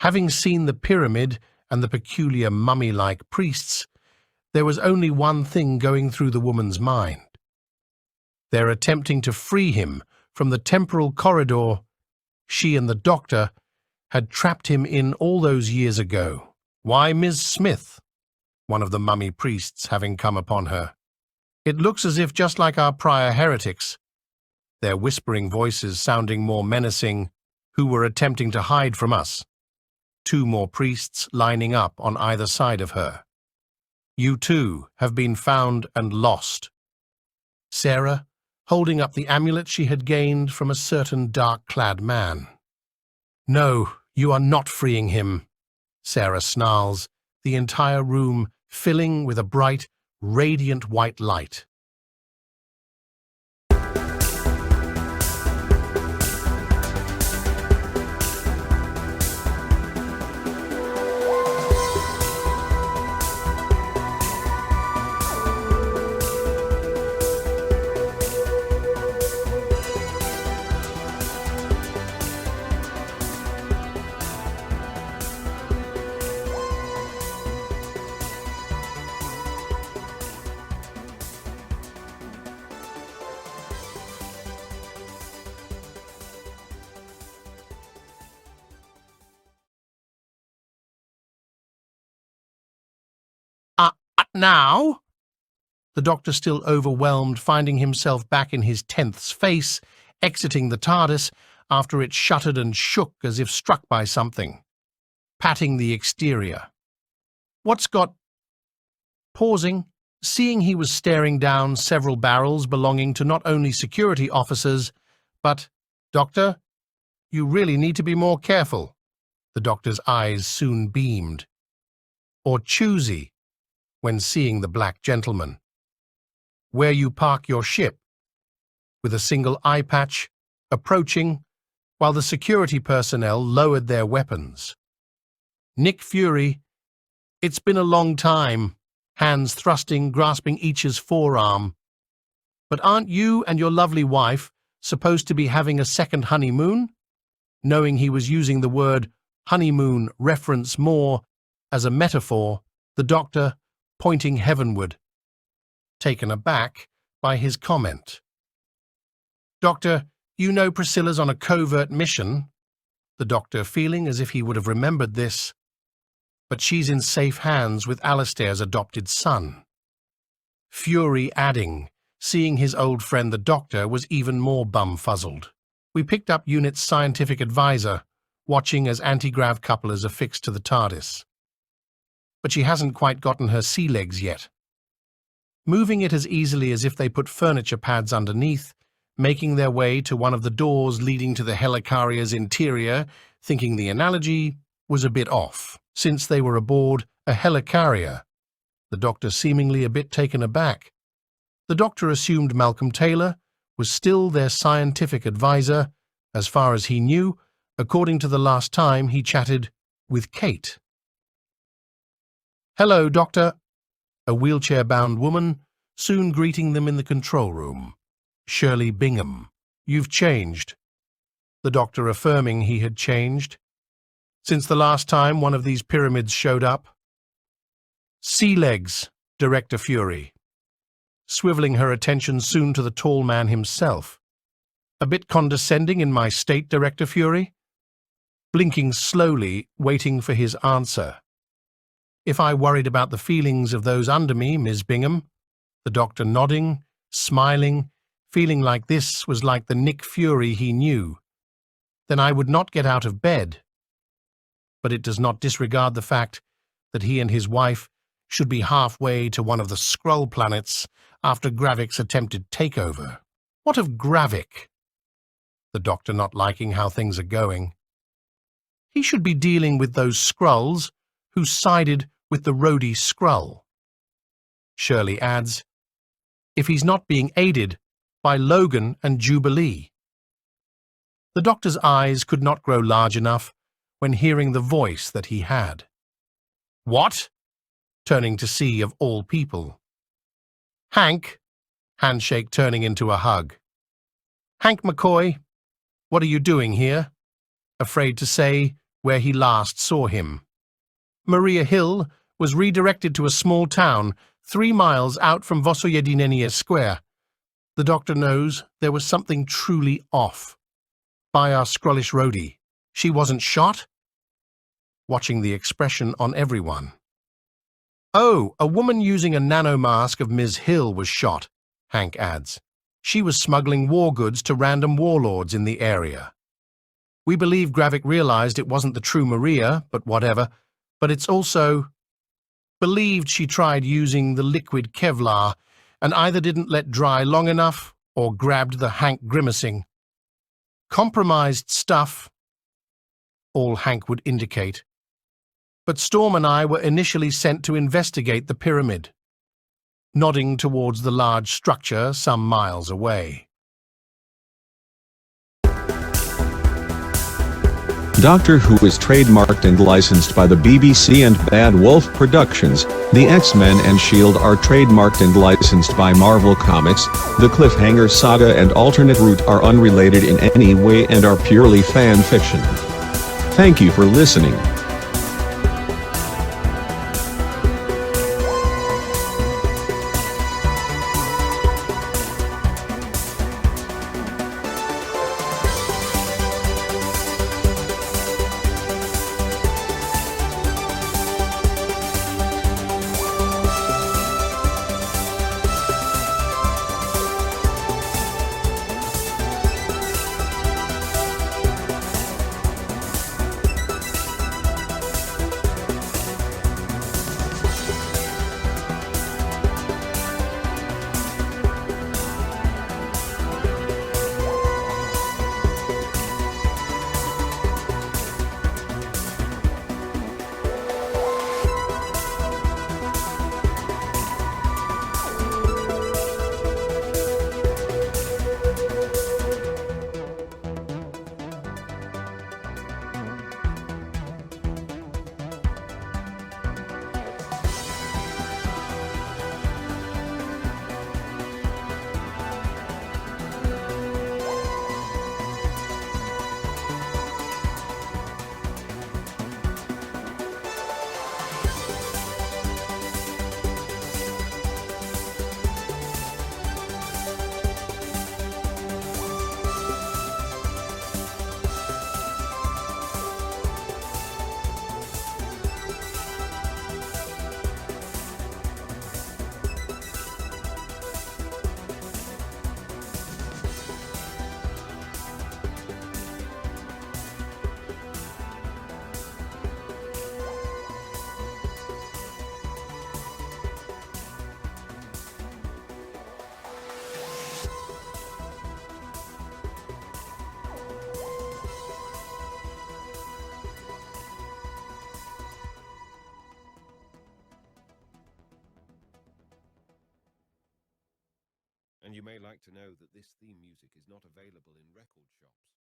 Having seen the pyramid and the peculiar mummy-like priests, there was only one thing going through the woman's mind. They're attempting to free him from the temporal corridor she and the doctor had trapped him in all those years ago. Why, Ms. Smith? One of the mummy priests having come upon her. It looks as if just like our prior heretics, their whispering voices sounding more menacing, who were attempting to hide from us. 2 more priests lining up on either side of her. You too have been found and lost. Sarah, holding up the amulet she had gained from a certain dark-clad man. No, you are not freeing him, Sarah snarls, the entire room filling with a bright, radiant white light. Now? The doctor, still overwhelmed, finding himself back in his 10th space, exiting the TARDIS after it shuddered and shook as if struck by something, patting the exterior. What's got... Pausing, seeing he was staring down several barrels belonging to not only security officers, but, Doctor, you really need to be more careful. The doctor's eyes soon beamed. Or choosy, when seeing the black gentleman. Where you park your ship, with a single eye patch, approaching, while the security personnel lowered their weapons. Nick Fury, it's been a long time, hands thrusting, grasping each's forearm. But aren't you and your lovely wife supposed to be having a second honeymoon? Knowing he was using the word honeymoon reference more as a metaphor, the doctor, pointing heavenward, taken aback by his comment. Doctor, you know Priscilla's on a covert mission. The doctor, feeling as if he would have remembered this, but she's in safe hands with Alistair's adopted son. Fury adding, seeing his old friend the doctor was even more bum-fuzzled. We picked up Unit's scientific advisor, watching as anti-grav couplers are fixed to the TARDIS. But she hasn't quite gotten her sea legs yet. Moving it as easily as if they put furniture pads underneath, making their way to one of the doors leading to the helicarrier's interior, thinking the analogy was a bit off, since they were aboard a helicarrier. The doctor seemingly a bit taken aback. The doctor assumed Malcolm Taylor was still their scientific advisor, as far as he knew, according to the last time he chatted with Kate. Hello, Doctor. A wheelchair-bound woman, soon greeting them in the control room. Shirley Bingham. You've changed. The doctor affirming he had changed. Since the last time one of these pyramids showed up. Sea legs, Director Fury. Swiveling her attention soon to the tall man himself. A bit condescending in my state, Director Fury? Blinking slowly, waiting for his answer. If I worried about the feelings of those under me, Ms. Bingham, the doctor nodding, smiling, feeling like this was like the Nick Fury he knew, then I would not get out of bed. But it does not disregard the fact that he and his wife should be halfway to one of the Skrull planets after Gravik's attempted takeover. What of Gravik? The doctor not liking how things are going. He should be dealing with those Skrulls who sided with the Rhodey Skrull. Shirley adds, if he's not being aided by Logan and Jubilee. The doctor's eyes could not grow large enough when hearing the voice that he had. What? Turning to see of all people. Hank, handshake turning into a hug. Hank McCoy, what are you doing here? Afraid to say, where he last saw him. Maria Hill was redirected to a small town 3 miles out from Vosojedinenie Square. The doctor knows there was something truly off. By our Scrollish roadie, she wasn't shot? Watching the expression on everyone. Oh, a woman using a nanomask of Ms. Hill was shot, Hank adds. She was smuggling war goods to random warlords in the area. We believe Gravik realized it wasn't the true Maria, but whatever, but it's also believed she tried using the liquid Kevlar and either didn't let dry long enough or grabbed the Hank grimacing. Compromised stuff, all Hank would indicate. But Storm and I were initially sent to investigate the pyramid, nodding towards the large structure some miles away. Doctor Who is trademarked and licensed by the BBC and Bad Wolf Productions. The X-Men and S.H.I.E.L.D. are trademarked and licensed by Marvel Comics. The Cliffhanger Saga and Alternate Route are unrelated in any way and are purely fan fiction. Thank you for listening. And you may like to know that this theme music is not available in record shops.